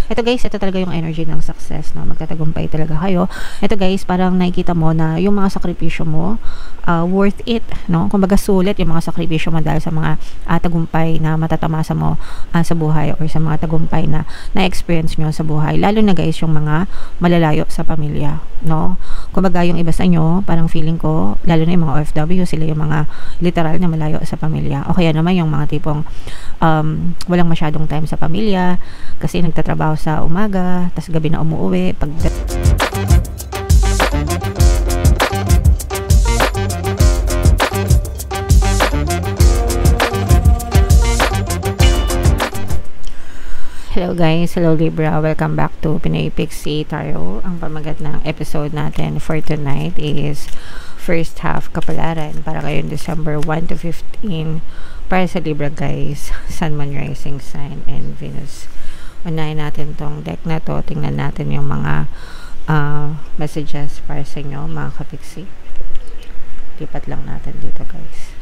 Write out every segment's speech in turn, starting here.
Ito guys, ito talaga yung energy ng success, no? Magtatagumpay talaga kayo. Ito guys, parang nakikita mo na yung mga sakripisyo mo, worth it, no? Kumbaga sulit yung mga sakripisyo mo dahil sa mga tagumpay na matatamasa mo sa buhay or sa mga tagumpay na na-experience nyo sa buhay. Lalo na guys, yung mga malalayo sa pamilya, no? Kumbaga yung iba sa inyo, parang feeling ko, lalo na yung mga OFW, sila yung mga literal na malayo sa pamilya. O kaya naman yung mga tipong walang masyadong time sa pamilya kasi nagtatrabaho sa umaga, tas gabi na umuwi. Hello guys, hello Libra, welcome back to Pinoy Pixie Tarot. Ang pamagat ng episode natin for tonight is first half kapalaran para ngayong December 1 to 15 para sa Libra guys, Sun, Moon, Rising Sign, and Venus. Unahin natin tong deck na to, tingnan natin yung mga messages para sa inyo mga kapiksi. Lipat lang natin dito guys.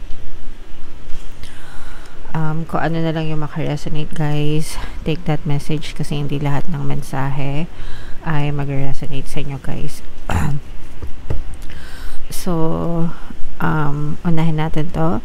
Kung ano na lang yung makaresonate guys, take that message kasi hindi lahat ng mensahe ay mag-resonate sa inyo guys. So, unahin natin to.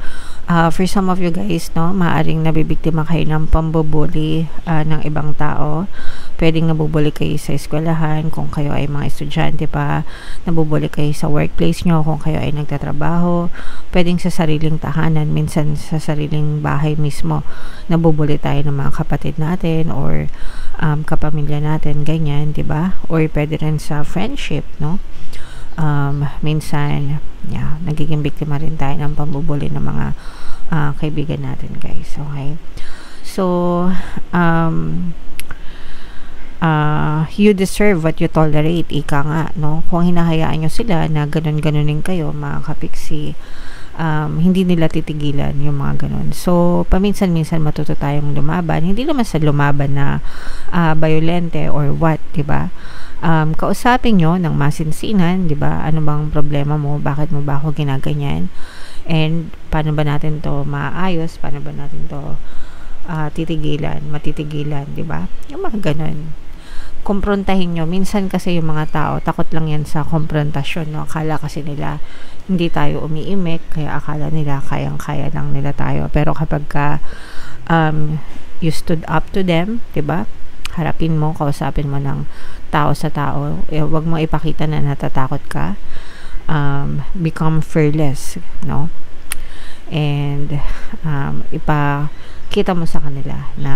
For some of you guys, no, maaring nabibiktima kayo ng pambubuli ng ibang tao. Pwedeng nabubuli kayo sa eskwelahan kung kayo ay mga estudyante pa. Nabubuli kayo sa workplace nyo kung kayo ay nagtatrabaho. Pwedeng sa sariling tahanan, minsan sa sariling bahay mismo. Nabubuli tayo ng mga kapatid natin or kapamilya natin, ganyan, di ba? Or pwede rin sa friendship, no? Minsan, nagiging biktima rin tayo ng pambubuli ng mga kaibigan natin, guys. Okay? So, you deserve what you tolerate, ika nga, no? Kung hinahayaan nyo sila na ganun-ganunin kayo, mga kapiksi, hindi nila titigilan yung mga ganun. So, paminsan-minsan matuto tayong lumaban. Hindi naman sa lumaban na violente or what, diba? Kausapin nyo ng masinsinan, diba? Ano bang problema mo? Bakit mo ba ako ginaganyan? And, paano ba natin to maayos? Paano ba natin to matitigilan, diba? Yung mga ganun. Kumprontahin nyo. Minsan kasi yung mga tao, takot lang yan sa konfrontasyon, no? Akala kasi nila, hindi tayo umiimik, kaya akala nila, kayang-kaya lang nila tayo. Pero kapag you stood up to them, diba? Harapin mo, kausapin mo ng tao sa tao. Huwag mo ipakita na natatakot ka. Become fearless, no? And, ipakita mo sa kanila na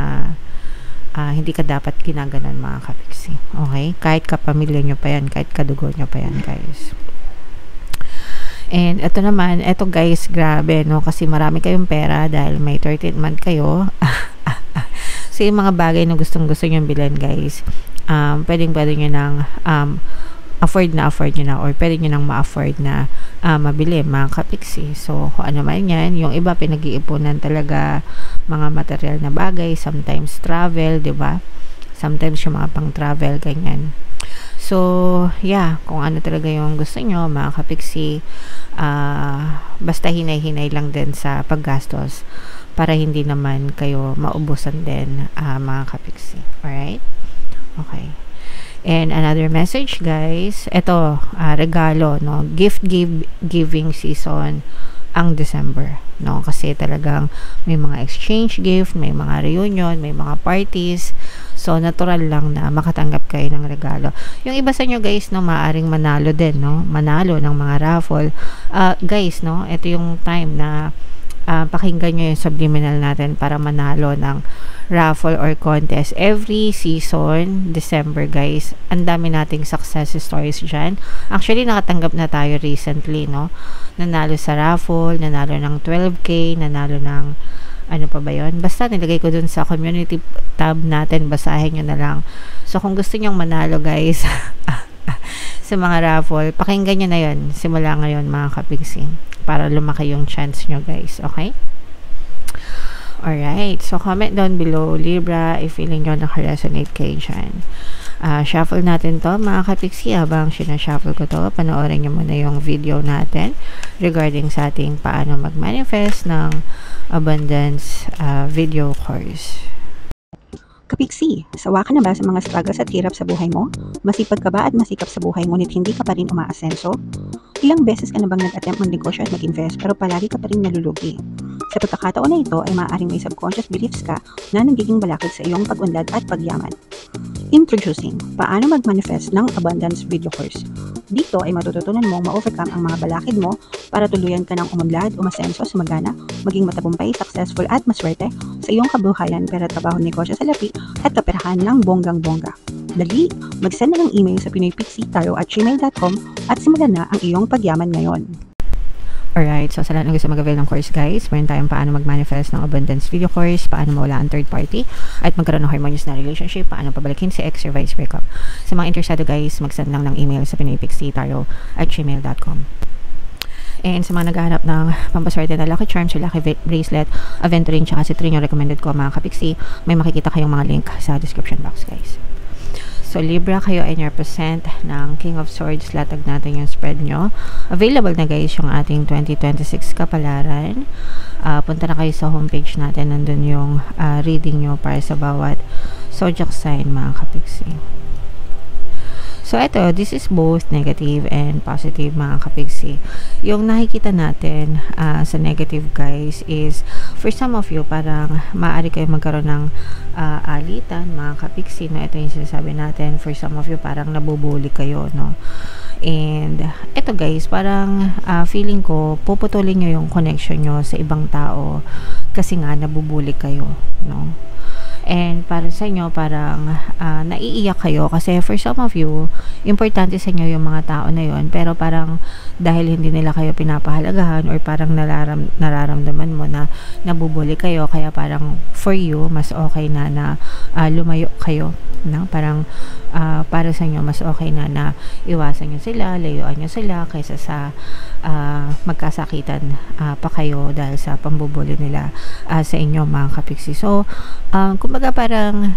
hindi ka dapat ginaganon, mga kapiksi. Okay? Kahit kapamilya nyo pa yan, kahit kadugo nyo pa yan, guys. And ito naman, ito guys, grabe, no? Kasi marami kayong pera dahil may 13th month kayo. So, yung mga bagay na gustong-gusto nyo bilhin, guys, pwedeng-pwede nyo nang afford nyo na or pwede nyo nang ma-afford na mabili, mga kapiksi. So, kung ano man yan, yung iba pinag-iipunan talaga mga material na bagay, sometimes travel, diba? Sometimes yung mga pang-travel, ganyan. So, yeah, kung ano talaga yung gusto nyo, mga kapiksi, basta hinay-hinay lang din sa paggastos para hindi naman kayo maubusan din, mga kapiksi. Alright? Okay. And another message, guys, ito, regalo, no? Giving season ang December, no? Kasi talagang may mga exchange gift, may mga reunion, may mga parties. So, natural lang na makatanggap kayo ng regalo. Yung iba sa inyo, guys, no, maaring manalo din, no? Manalo ng mga raffle. Guys, no, ito yung time na pakinggan nyo yung subliminal natin para manalo ng raffle or contest. Every season, December, guys, ang dami nating success stories dyan. Actually, nakatanggap na tayo recently, no? Nanalo sa raffle, nanalo ng 12K, nanalo ng ano pa ba yun? Basta nilagay ko dun sa community tab natin, basahin nyo na lang. So, kung gusto nyong manalo, guys, sa mga raffle, pakinggan nyo na yun simula ngayon, mga kapiksi, para lumaki yung chance nyo, guys. Okay? Alright. So, comment down below, Libra, if feeling nyo naka-resonate kayo dyan. Shuffle natin to, mga kapiksi. Habang sinashuffle ko to, panoorin nyo muna yung video natin regarding sa ating paano mag-manifest ng abundance video course. Kapiksi, sawa ka na ba sa mga struggles at hirap sa buhay mo? Masipag ka ba at masikap sa buhay ngunit hindi ka pa rin umaasenso? Ilang beses ka na bang nag-attempt magnegosyo at mag-invest pero palagi ka pa rin nalulugi? Sa pagkakataon na ito ay maaaring may subconscious beliefs ka na nagiging balakid sa iyong pag-unlad at pagyaman. Introducing, paano mag-manifest ng abundance video course. Dito ay matututunan mong ma-overcome ang mga balakid mo para tuluyan ka ng umunlad, umasenso, sumagana, maging matagumpay, successful at maswerte sa iyong kabuhayan, pera, trabaho, negosyo sa lapi at kaperahan ng bonggang-bongga. Dali, mag-send na ng email sa pinoypixie@gmail.com at simulan na ang iyong pagyaman ngayon. Alright, so sa lahat ng gusto mag-avail ng course guys, meron tayong paano mag-manifest ng abundance video course, paano mawala ang third party, at magkaroon ng harmonious na relationship, paano pabalikin si ex or vice breakup. Sa mga interesado guys, mag-send lang ng email sa pinoypixie@gmail.com. And sa mga naghahanap ng pampaswerte na lucky charms or lucky bracelet, aventurine, tsaka citrine yung recommended ko mga kapiksi, may makikita kayong mga link sa description box guys. So, Libra, kayo ay represent ng King of Swords. Latag natin yung spread nyo. Available na guys yung ating 2026 kapalaran. Punta na kayo sa homepage natin. Nandun yung reading nyo para sa bawat zodiac sign mga kapiksi. So, ito, this is both negative and positive mga kapiksi. Yung nakikita natin sa negative guys is, for some of you, parang maaari kayo magkaroon ng alitan mga kapiksi, no? Ito yung sinasabi natin. For some of you, parang nabubuli kayo, no? And, ito guys, parang feeling ko, puputulin nyo yung connection nyo sa ibang tao kasi nga nabubuli kayo, no? And para sa inyo, parang naiiyak kayo kasi for some of you, importante sa inyo yung mga tao na yon, pero parang dahil hindi nila kayo pinapahalagahan or parang nararamdaman mo na nabubuli kayo, kaya parang for you, mas okay na lumayo kayo, no? Parang para sa inyo, mas okay na iwasan nyo sila, layuan nyo sila kaysa sa magkasakitan pa kayo dahil sa pambubuli nila sa inyo mga kapiksi. So, kumbaga parang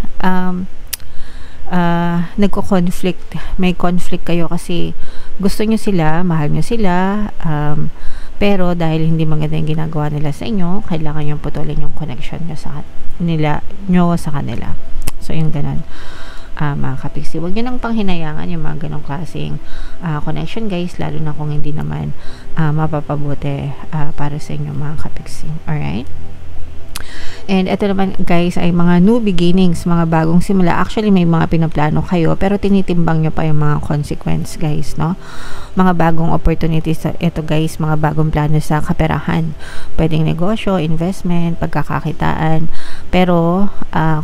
nagko-conflict, may conflict kayo kasi gusto nyo sila, mahal nyo sila, pero dahil hindi maganda yung ginagawa nila sa inyo, kailangan nyo putulin yung connection nyo sa kanila. So, yung ganun. Mga kapiksi, huwag nyo nang panghinayangan yung mga ganong klaseng connection guys, lalo na kung hindi naman mapapabuti para sa inyo mga kapiksi. Alright? And ito naman guys ay mga new beginnings, mga bagong simula. Actually may mga pinaplano kayo pero tinitimbang nyo pa yung mga consequence guys, no? Mga bagong opportunities. Ito guys, mga bagong plano sa kaperahan. Pwedeng negosyo, investment, pagkakakitaan. Pero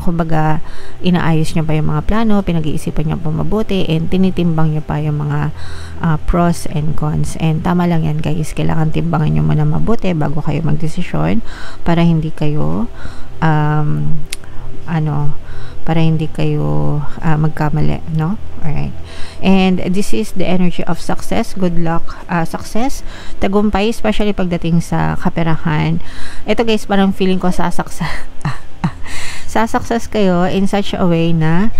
kumbaga inaayos nyo pa yung mga plano, pinag-iisipan nyo pa mabuti, and tinitimbang nyo pa yung mga pros and cons. And tama lang yan guys, kailangan timbangan nyo muna mabuti bago kayo magdesisyon para hindi kayo magkamali, no? Alright. And this is the energy of success. Good luck, success, tagumpay, especially pagdating sa kaperahan. Ito guys, parang feeling ko sasuccess kayo in such a way na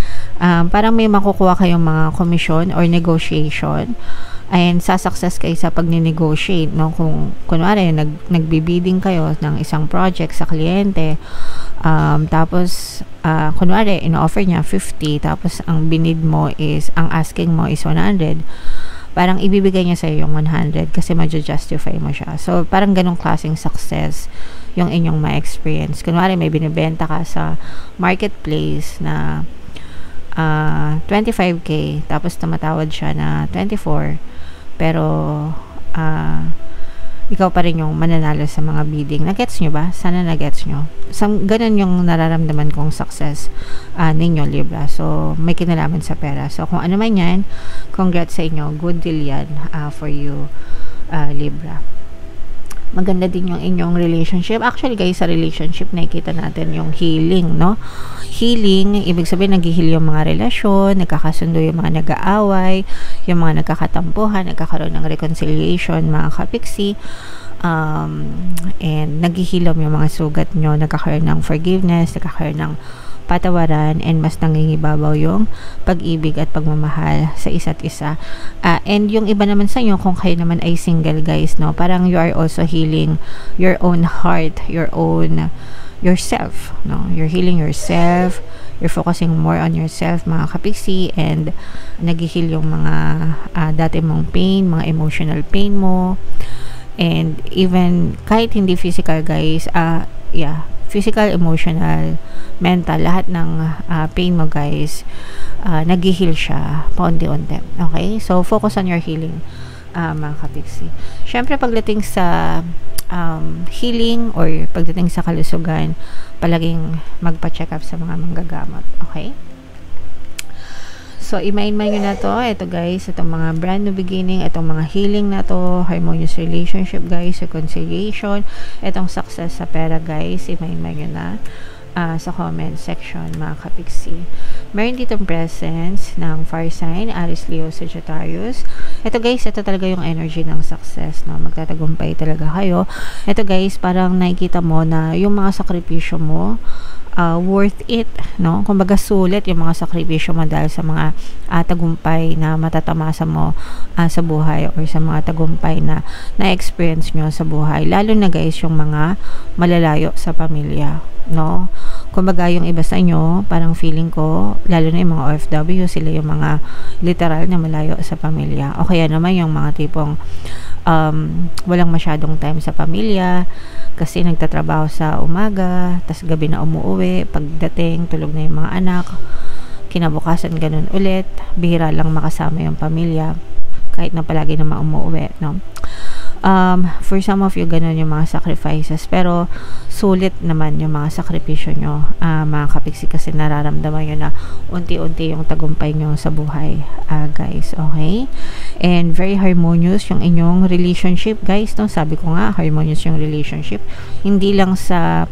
parang may makukuha kayong mga commission or negotiation, and sasuccess kayo sa pag-negotiate, no? Kung kunwari nagbibidding kayo ng isang project sa kliyente, tapos kunwari in-offer niya 50, tapos ang asking mo is 100, parang ibibigay niya sa iyo yung 100 kasi ma-justify mo siya. So parang ganong klaseng success yung inyong ma-experience. Kunwari may binibenta ka sa marketplace na 25k, tapos tumatawad siya na 24, pero ikaw pa rin yung mananalo sa mga bidding. Nagets nyo ba? Sana nagets nyo. Ganun yung nararamdaman kong success ninyo, Libra. So, may kinalaman sa pera. So, kung ano man yan, congrats sa inyo. Good deal yan for you, Libra. Maganda din yung inyong relationship. Actually guys, sa relationship nakikita natin yung healing, no? Healing, ibig sabihin nag-heal yung mga relasyon, nagkakasundo yung mga nag-aaway, yung mga nagkakatampuhan, nagkakaroon ng reconciliation, mga kapiksi, and naghihilom yung mga sugat nyo, nagkakaroon ng forgiveness, nagkakaroon ng patawaran, and mas nangingibabaw yung pag-ibig at pagmamahal sa isa't isa. And yung iba naman sa inyo, kung kayo naman ay single guys, no, parang you are also healing your own heart, your own yourself, no? You're healing yourself. You're focusing more on yourself, mga kapiksi, and nag-heal yung mga dati mong pain, mga emotional pain mo, and even kahit hindi physical, guys, physical, emotional, mental, lahat ng pain mo, guys, nag-heal siya paunti-unti. Okay? So, focus on your healing, mga kapiksi. Syempre, pagdating sa healing or pagdating sa kalusugan, palaging magpa-check up sa mga manggagamot. Okay? So, i-mind-mind nyo na to. Ito, guys, itong mga brand new beginning, itong mga healing na to, harmonious relationship, guys, reconciliation, itong success sa pera, guys, i-mind-mind nyo na sa comment section, mga kapiksi. Meron ditong presence ng fire sign, Aries, Leo, Sagittarius. Ito, guys, ito talaga yung energy ng success, no? Magtatagumpay talaga kayo. Ito, guys, parang nakikita mo na yung mga sakripisyo mo, worth it, no? Kumbaga sulit yung mga sakripisyo mo dahil sa mga tagumpay na matatamasa mo sa buhay or sa mga tagumpay na na-experience nyo sa buhay. Lalo na, guys, yung mga malalayo sa pamilya, no? Kumbaga yung iba sa inyo, parang feeling ko, lalo na yung mga OFW, sila yung mga literal na malayo sa pamilya. O kaya naman yung mga tipong walang masyadong time sa pamilya kasi nagtatrabaho sa umaga, tas gabi na umuwi, pagdating tulog na yung mga anak, kinabukasan ganun ulit, bihira lang makasama yung pamilya kahit na palagi naman umuwi, no? For some of you, ganun yung mga sacrifices, pero sulit naman yung mga sakripisyo nyo, mga kapiksi, kasi nararamdaman nyo na unti-unti yung tagumpay nyo sa buhay, guys. Okay? And very harmonious yung inyong relationship, guys, no? Sabi ko nga, harmonious yung relationship, hindi lang sa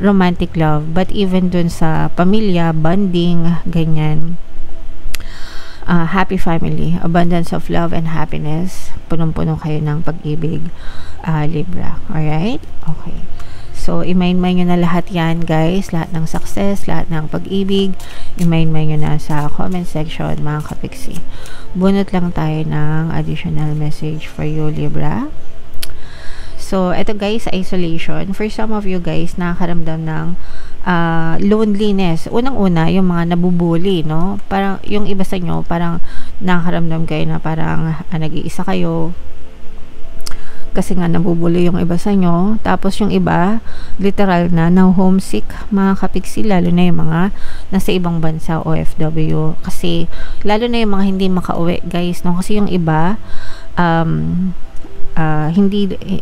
romantic love, but even dun sa pamilya, bonding, ganyan. Happy family, abundance of love and happiness, punong-puno kayo ng pag-ibig, Libra. Alright? Okay. So, i-mind-mind nyo na lahat yan, guys, lahat ng success, lahat ng pag-ibig, i-mind-mind nyo na sa comment section, mga kapiksi. Bunot lang tayo ng additional message for you, Libra. So, eto, guys, isolation. For some of you, guys, nakakaramdam ng loneliness. Unang-una, yung mga nabubuli, no? Parang, yung iba sa inyo, parang nakakaramdam kayo na parang nag-iisa kayo kasi nga nabubuli yung iba sa inyo. Tapos yung iba, literal na homesick, mga kapiksi, lalo na yung mga nasa ibang bansa, OFW. Kasi, lalo na yung mga hindi makauwi, guys, no? Kasi yung iba,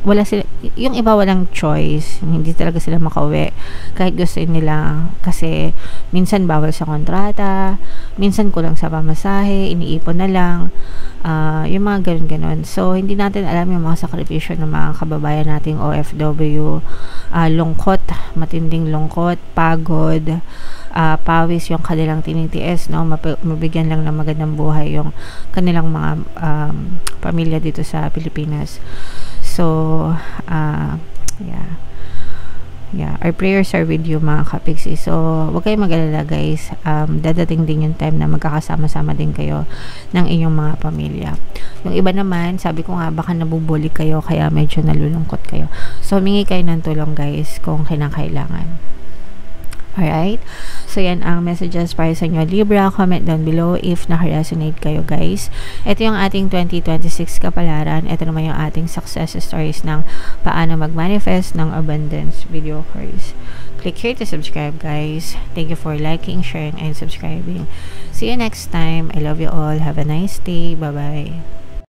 wala sila, yung iba walang choice, hindi talaga sila makauwi kahit gusto nila, kasi minsan bawal sa kontrata, minsan kulang sa pamasahe, iniipon na lang, yung mga ganun. So hindi natin alam yung mga sakripisyo ng mga kababayan nating OFW, lungkot, matinding lungkot, pagod, pawis yung kanilang tinitiis, no? Mabigyan lang ng magandang buhay yung kanilang mga pamilya dito sa Pilipinas. So our prayers are with you, mga kapiksi. So huwag kayong mag-alala, guys, dadating din yung time na magkakasama-sama din kayo ng inyong mga pamilya. Yung iba naman, sabi ko nga, baka nabubuli kayo kaya medyo nalulungkot kayo. So humingi kayo ng tulong, guys, kung kinakailangan. Alright? So, yan ang messages para sa inyo, Libra. Comment down below if naka-resonate kayo, guys. Ito yung ating 2026 kapalaran. Ito naman yung ating success stories ng paano mag-manifest ng abundance video course. Click here to subscribe, guys. Thank you for liking, sharing, and subscribing. See you next time. I love you all. Have a nice day. Bye-bye.